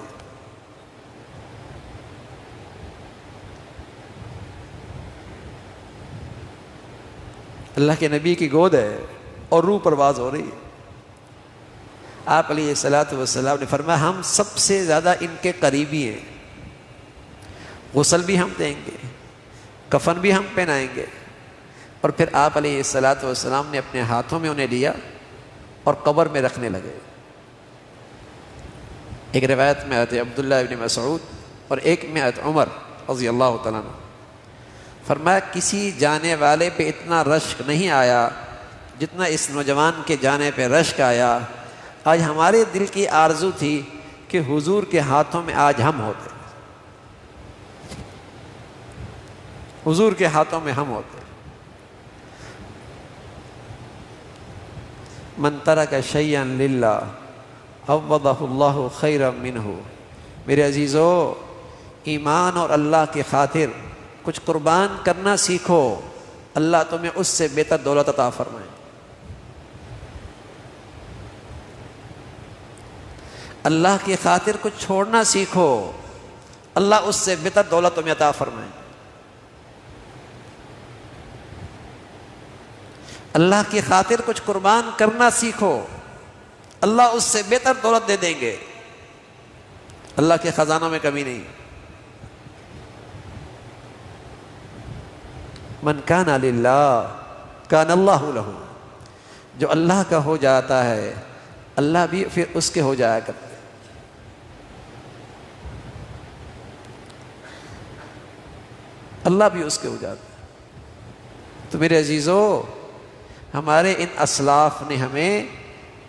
اللہ کے نبی کی گود ہے اور روح پرواز ہو رہی ہے۔ آپ علیہ الصلوۃ والسلام نے فرمایا ہم سب سے زیادہ ان کے قریبی ہیں، غسل بھی ہم دیں گے، کفن بھی ہم پہنائیں گے۔ اور پھر آپ علیہ الصلوۃ والسلام نے اپنے ہاتھوں میں انہیں لیا اور قبر میں رکھنے لگے۔ ایک روایت میں حضرت عبداللہ ابن مسعود اور ایک میں حضرت عمر رضی اللہ تعالیٰ عنہ، فرمایا کسی جانے والے پہ اتنا رشک نہیں آیا جتنا اس نوجوان کے جانے پہ رشک آیا۔ آج ہمارے دل کی آرزو تھی کہ حضور کے ہاتھوں میں آج ہم ہوتے، حضور کے ہاتھوں میں ہم ہوتے۔ من ترک شیئا للہ عوضہ اللہ خیرا منہ۔ میرے عزیزو، ایمان اور اللہ کی خاطر کچھ قربان کرنا سیکھو، اللہ تمہیں اس سے بہتر دولت عطا فرمائے۔ اللہ کی خاطر کچھ چھوڑنا سیکھو، اللہ اس سے بہتر دولت تمہیں عطا فرمائے۔ اللہ کی خاطر کچھ قربان کرنا سیکھو، اللہ اس سے بہتر دولت دے دیں گے۔ اللہ کے خزانوں میں کمی نہیں۔ من کان للہ کان اللہ لہ، جو اللہ کا ہو جاتا ہے اللہ بھی پھر اس کے ہو جایا کرتے۔ اللہ بھی اس کے ہو جاتا ہے۔ تو میرے عزیزو، ہمارے ان اسلاف نے ہمیں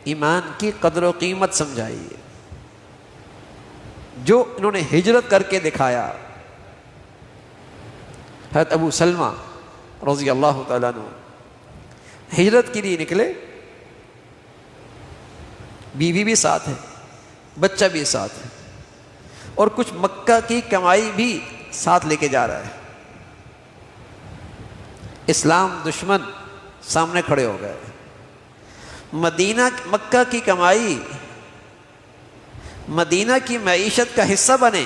ایمان کی قدر و قیمت سمجھائی ہے، جو انہوں نے ہجرت کر کے دکھایا۔ حضرت ابو سلمہ رضی اللہ تعالیٰ عنہ ہجرت کے لیے نکلے، بیوی بھی ساتھ ہے، بچہ بھی ساتھ ہے، اور کچھ مکہ کی کمائی بھی ساتھ لے کے جا رہا ہے۔ اسلام دشمن سامنے کھڑے ہو گئے۔ مدینہ مکہ کی کمائی مدینہ کی معیشت کا حصہ بنے،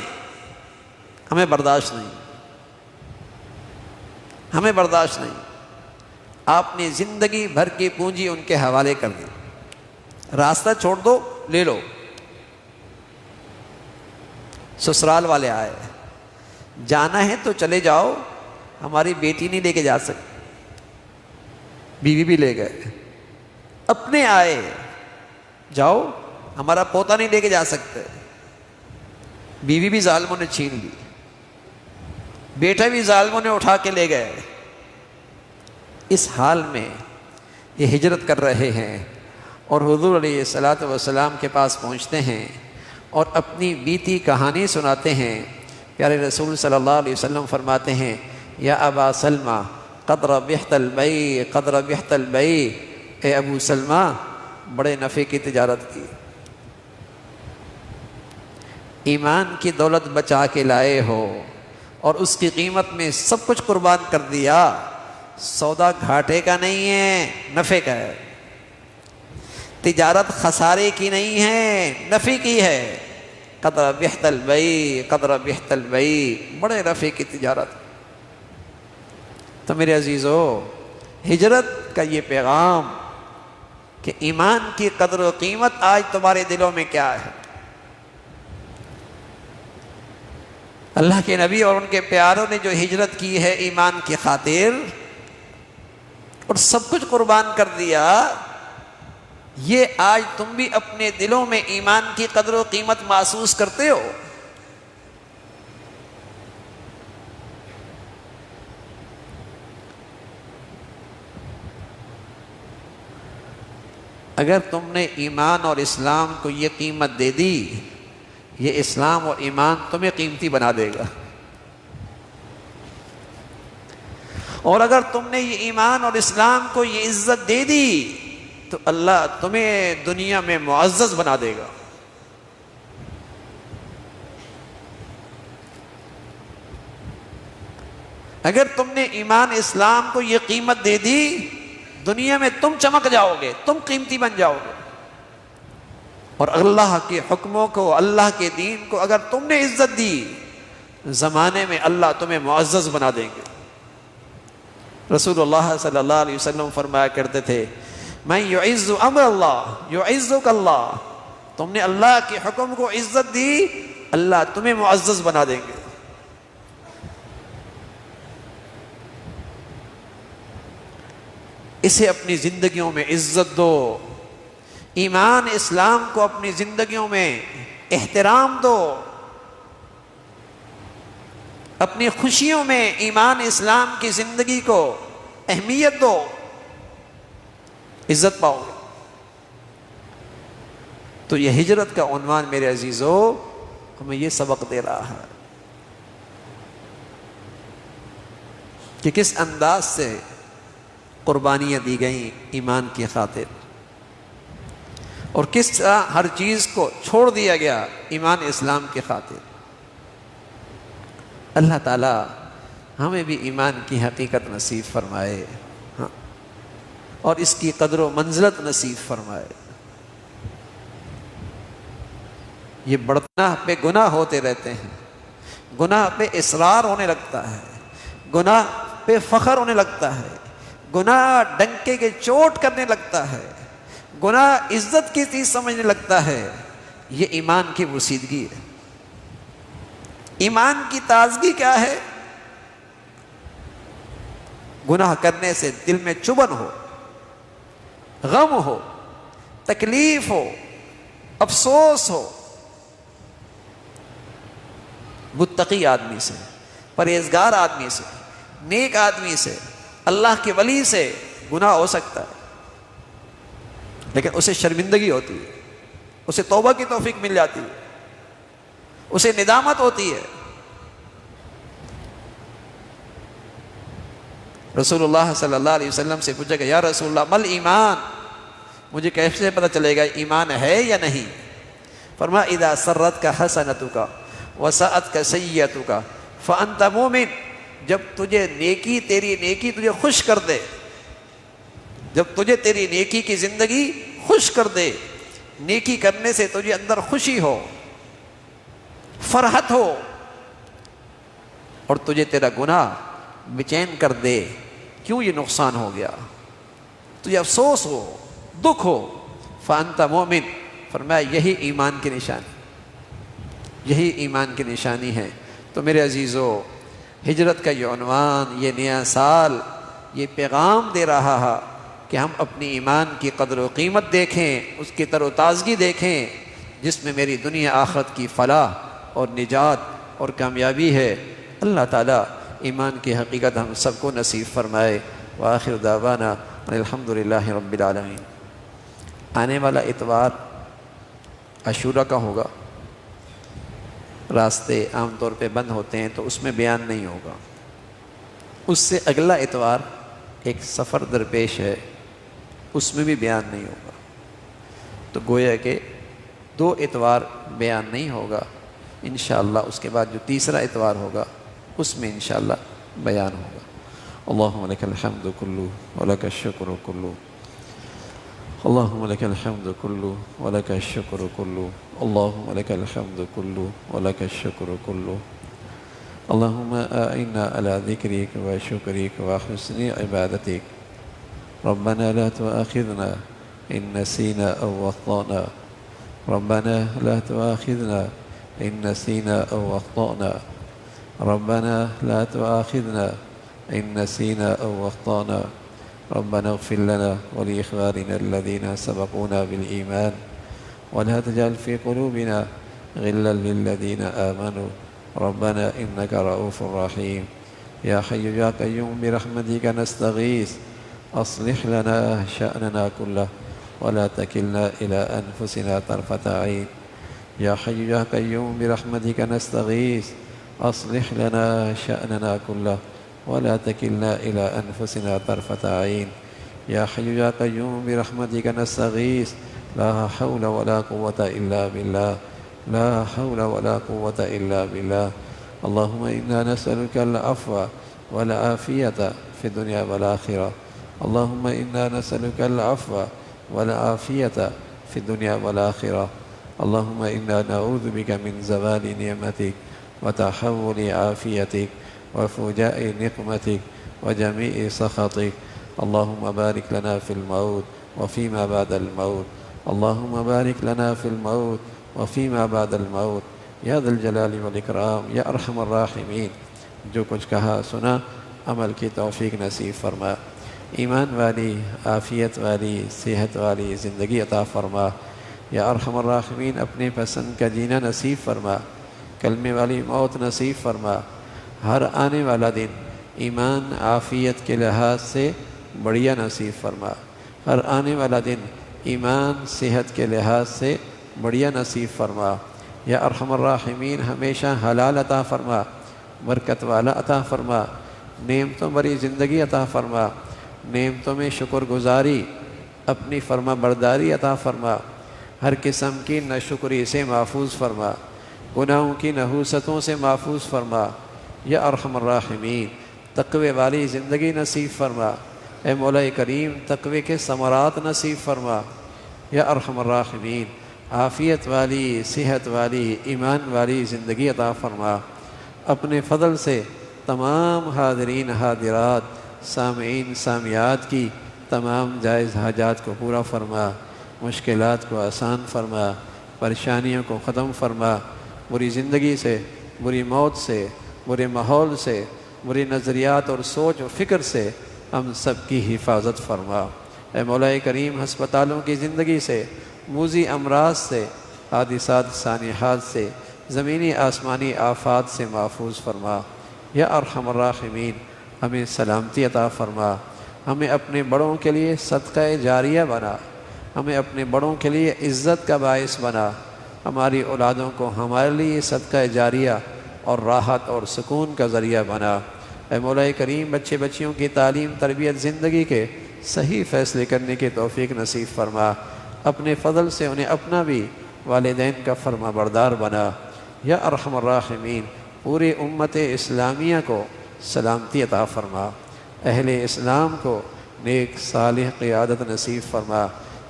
ہمیں برداشت نہیں، ہمیں برداشت نہیں۔ آپ نے زندگی بھر کی پونجی ان کے حوالے کر دی، راستہ چھوڑ دو، لے لو۔ سسرال والے آئے، جانا ہے تو چلے جاؤ، ہماری بیٹی نہیں لے کے جا سکتے، بیوی بھی لے گئے۔ اپنے آئے، جاؤ، ہمارا پوتا نہیں لے کے جا سکتے، بیوی بھی ظالموں نے چھین لی، بیٹا بھی ظالموں نے اٹھا کے لے گئے۔ اس حال میں یہ ہجرت کر رہے ہیں اور حضور علیہ الصلوۃ والسلام کے پاس پہنچتے ہیں اور اپنی بیتی کہانی سناتے ہیں۔ پیارے رسول صلی اللہ علیہ وسلم فرماتے ہیں یا ابا سلمہ قد ربحت البیع قد ربحت البیع، اے ابو سلمہ بڑے نفع کی تجارت کی، ایمان کی دولت بچا کے لائے ہو اور اس کی قیمت میں سب کچھ قربان کر دیا، سودا گھاٹے کا نہیں ہے، نفع کا ہے۔ تجارت خسارے کی نہیں ہے، نفع کی ہے۔ قد ربحت البیع، قد ربحت البیع، بڑے نفع کی تجارت۔ تو میرے عزیزو، ہجرت کا یہ پیغام کہ ایمان کی قدر و قیمت آج تمہارے دلوں میں کیا ہے؟ اللہ کے نبی اور ان کے پیاروں نے جو ہجرت کی ہے ایمان کی خاطر اور سب کچھ قربان کر دیا، یہ آج تم بھی اپنے دلوں میں ایمان کی قدر و قیمت محسوس کرتے ہو؟ اگر تم نے ایمان اور اسلام کو یہ قیمت دے دی، یہ اسلام اور ایمان تمہیں قیمتی بنا دے گا۔ اور اگر تم نے یہ ایمان اور اسلام کو یہ عزت دے دی تو اللہ تمہیں دنیا میں معزز بنا دے گا۔ اگر تم نے ایمان اسلام کو یہ قیمت دے دی، دنیا میں تم چمک جاؤ گے، تم قیمتی بن جاؤ گے۔ اور اللہ کے حکموں کو، اللہ کے دین کو اگر تم نے عزت دی، زمانے میں اللہ تمہیں معزز بنا دیں گے۔ رسول اللہ صلی اللہ علیہ وسلم فرمایا کرتے تھے، میں یعز امر اللہ یعزک اللہ، تم نے اللہ کے حکم کو عزت دی، اللہ تمہیں معزز بنا دیں گے۔ اسے اپنی زندگیوں میں عزت دو، ایمان اسلام کو اپنی زندگیوں میں احترام دو، اپنی خوشیوں میں ایمان اسلام کی زندگی کو اہمیت دو، عزت پاؤ گے۔ تو یہ ہجرت کا عنوان میرے عزیزو ہمیں یہ سبق دے رہا ہے کہ کس انداز سے قربانیاں دی گئیں ایمان کی خاطر، اور کس طرح ہر چیز کو چھوڑ دیا گیا ایمان اسلام کی خاطر۔ اللہ تعالی ہمیں بھی ایمان کی حقیقت نصیب فرمائے، ہاں، اور اس کی قدر و منزلت نصیب فرمائے۔ یہ گناہ پہ گناہ ہوتے رہتے ہیں، گناہ پہ اصرار ہونے لگتا ہے، گناہ پہ فخر ہونے لگتا ہے، گناہ ڈنکے کے چوٹ کرنے لگتا ہے، گناہ عزت کی چیز سمجھنے لگتا ہے۔ یہ ایمان کی وسیدگی ہے۔ ایمان کی تازگی کیا ہے؟ گناہ کرنے سے دل میں چبھن ہو، غم ہو، تکلیف ہو، افسوس ہو۔ متقی آدمی سے، پرہیزگار آدمی سے، نیک آدمی سے، اللہ کے ولی سے گناہ ہو سکتا ہے، لیکن اسے شرمندگی ہوتی ہے، اسے توبہ کی توفیق مل جاتی ہے، اسے ندامت ہوتی ہے۔ رسول اللہ صلی اللہ علیہ وسلم سے پوچھا کہ یا رسول اللہ مل ایمان، مجھے کیسے پتہ چلے گا ایمان ہے یا نہیں؟ فرمایا اذا سرتک حسنتک وساءتک سیئتک فانت مومن، جب تجھے نیکی، تیری نیکی تجھے خوش کر دے، جب تجھے تیری نیکی کی زندگی خوش کر دے، نیکی کرنے سے تجھے اندر خوشی ہو، فرحت ہو، اور تجھے تیرا گناہ بے-چین کر دے، کیوں یہ نقصان ہو گیا، تجھے افسوس ہو، دکھ ہو، فانت مومن، فرمایا یہی ایمان کی نشانی، یہی ایمان کی نشانی ہے۔ تو میرے عزیزو، ہجرت کا یہ عنوان، یہ نیا سال، یہ پیغام دے رہا ہے کہ ہم اپنی ایمان کی قدر و قیمت دیکھیں، اس کی تر و تازگی دیکھیں، جس میں میری دنیا آخرت کی فلاح اور نجات اور کامیابی ہے۔ اللہ تعالیٰ ایمان کی حقیقت ہم سب کو نصیب فرمائے۔ وآخر دعوانا الحمدللہ رب العالمین۔ آنے والا اتوار عاشوراء کا ہوگا، راستے عام طور پہ بند ہوتے ہیں تو اس میں بیان نہیں ہوگا۔ اس سے اگلا اتوار ایک سفر درپیش ہے، اس میں بھی بیان نہیں ہوگا۔ تو گویا کہ 2 اتوار بیان نہیں ہوگا انشاءاللہ۔ اس کے بعد جو تیسرا اتوار ہوگا اس میں انشاءاللہ بیان ہوگا۔ اللهم لك الحمد كله ولك الشكر كله. اللهم لك الحمد كله ولك الشكر كله. اللهم لك الحمد كله ولك الشكر كله. اللهم أعنا على ذكرك وشكرك وحسن عبادتك. ربنا لا تؤاخذنا إن نسينا أو أخطأنا. ربنا لا تؤاخذنا إن نسينا أو أخطأنا. ربنا لا تؤاخذنا إن نسينا أو أخطأنا. ربنا اغفر لنا ولإخواننا الذين سبقونا بالإيمان ولا تجعل في قلوبنا غلا للذين آمنوا ربنا إنك رؤوف رحيم. يا حي يا قيوم برحمتك نستغيث أصلح لنا شأننا كله ولا تكلنا إلى أنفسنا طرفة عين. يا حي يا قيوم برحمتك نستغيث أصلح لنا شأننا كله ولا تكلنا إلى أنفسنا طرفة عين. يا حي يا قيوم برحمتك نستغيث لا حول ولا قوة إلا بالله. لا حول ولا قوة إلا بالله. اللهم إنا نسألك العفو والعافية في الدنيا والآخرة. اللهم إنا نسألك العفو والعافية في الدنيا والآخرة. اللهم إنا نعوذ بك من زوال نعمتك وتحول عافيتك وفجاء نقمتك وجميع سخطك. اللهم بارك لنا في الموت وفيما بعد الموت. اللهم بارك لنا في الموت وفيما بعد الموت یا ذا الجلال والإکرام یا ارحم الراحمین. جو کچھ کہا سنا عمل کی توفیق نصیب فرما. ایمان والی عافیت والی صحت والی زندگی عطا فرما یا ارحم الراحمین. اپنے پسند کا جینا نصیب فرما. کلمے والی موت نصیب فرما. ہر آنے والا دن ایمان عافیت کے لحاظ سے بڑھیا نصیب فرما. ہر آنے والا دن ایمان صحت کے لحاظ سے بڑھیا نصیب فرما یا ارحم الراحمین. ہمیشہ حلال عطا فرما, برکت والا عطا فرما, نعمتوں بری زندگی عطا فرما, نعمتوں میں شکر گزاری اپنی فرما برداری عطا فرما. ہر قسم کی ناشکری سے محفوظ فرما, گناہوں کی نحوستوں سے محفوظ فرما یا ارحم الراحمین. تقوی والی زندگی نصیب فرما. اے مولا کریم تقوی کے ثمرات نصیب فرما یا ارحم الراحمین. عافیت والی صحت والی ایمان والی زندگی عطا فرما. اپنے فضل سے تمام حاضرین حاضرات سامعین سامعات کی تمام جائز حاجات کو پورا فرما. مشکلات کو آسان فرما, پریشانیوں کو ختم فرما. بری زندگی سے, بری موت سے, برے ماحول سے, برے نظریات اور سوچ اور فکر سے ہم سب کی حفاظت فرما. اے مولا کریم ہسپتالوں کی زندگی سے, موذی امراض سے, حادثات سانحات سے, زمینی آسمانی آفات سے محفوظ فرما یا ارحم الراحمین. ہمیں سلامتی عطا فرما. ہمیں اپنے بڑوں کے لیے صدقہ جاریہ بنا. ہمیں اپنے بڑوں کے لیے عزت کا باعث بنا. ہماری اولادوں کو ہمارے لیے صدقہ جاریہ اور راحت اور سکون کا ذریعہ بنا. اے مولا کریم بچے بچیوں کی تعلیم تربیت زندگی کے صحیح فیصلے کرنے کی توفیق نصیب فرما. اپنے فضل سے انہیں اپنا بھی والدین کا فرما بردار بنا یا ارحم الراحمین. پورے امت اسلامیہ کو سلامتی عطا فرما. اہل اسلام کو نیک صالح قیادت نصیب فرما.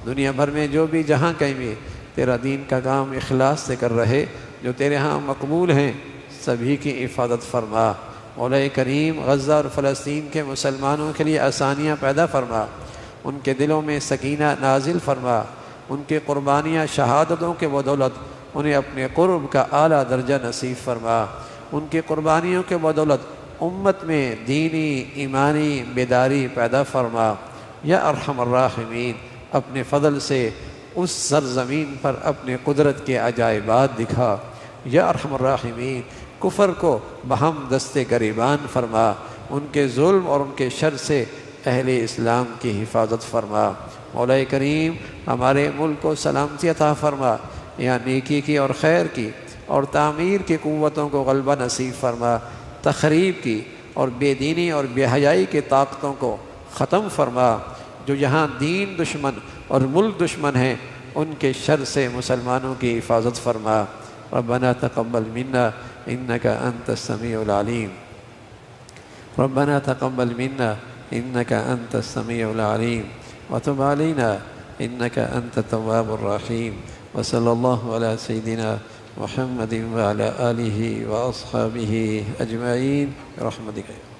دنیا بھر میں جو بھی جہاں کہیں بھی تیرا دین کا کام اخلاص سے کر رہے, جو تیرے ہاں مقبول ہیں, سبھی کی حفاظت فرما. مولا کریم غزہ اور فلسطین کے مسلمانوں کے لیے آسانیاں پیدا فرما. ان کے دلوں میں سکینہ نازل فرما. ان کی قربانیاں شہادتوں کے بدولت انہیں اپنے قرب کا اعلیٰ درجہ نصیب فرما. ان کی قربانیوں کے بدولت امت میں دینی ایمانی بیداری پیدا فرما یا ارحم الراحمین. اپنے فضل سے اس سرزمین پر اپنے قدرت کے عجائبات دکھا یا ارحم الراحمین. کفر کو بہم دست گریبان فرما. ان کے ظلم اور ان کے شر سے اہل اسلام کی حفاظت فرما. مولا کریم ہمارے ملک کو سلامتی عطا فرما. یا نیکی کی اور خیر کی اور تعمیر کی قوتوں کو غلبہ نصیب فرما. تخریب کی اور بے دینی اور بے حیائی کی طاقتوں کو ختم فرما. جو یہاں دین دشمن اور ملک دشمن ہیں ان کے شر سے مسلمانوں کی حفاظت فرما. ربنا تقبل منا انك انت السميع العليم ربنا تقبل منا إنك أنت السميع العليم وتب علينا إنك أنت التواب الرحيم وصلى الله على سيدنا محمد وعلى آله وأصحابه أجمعين برحمتك.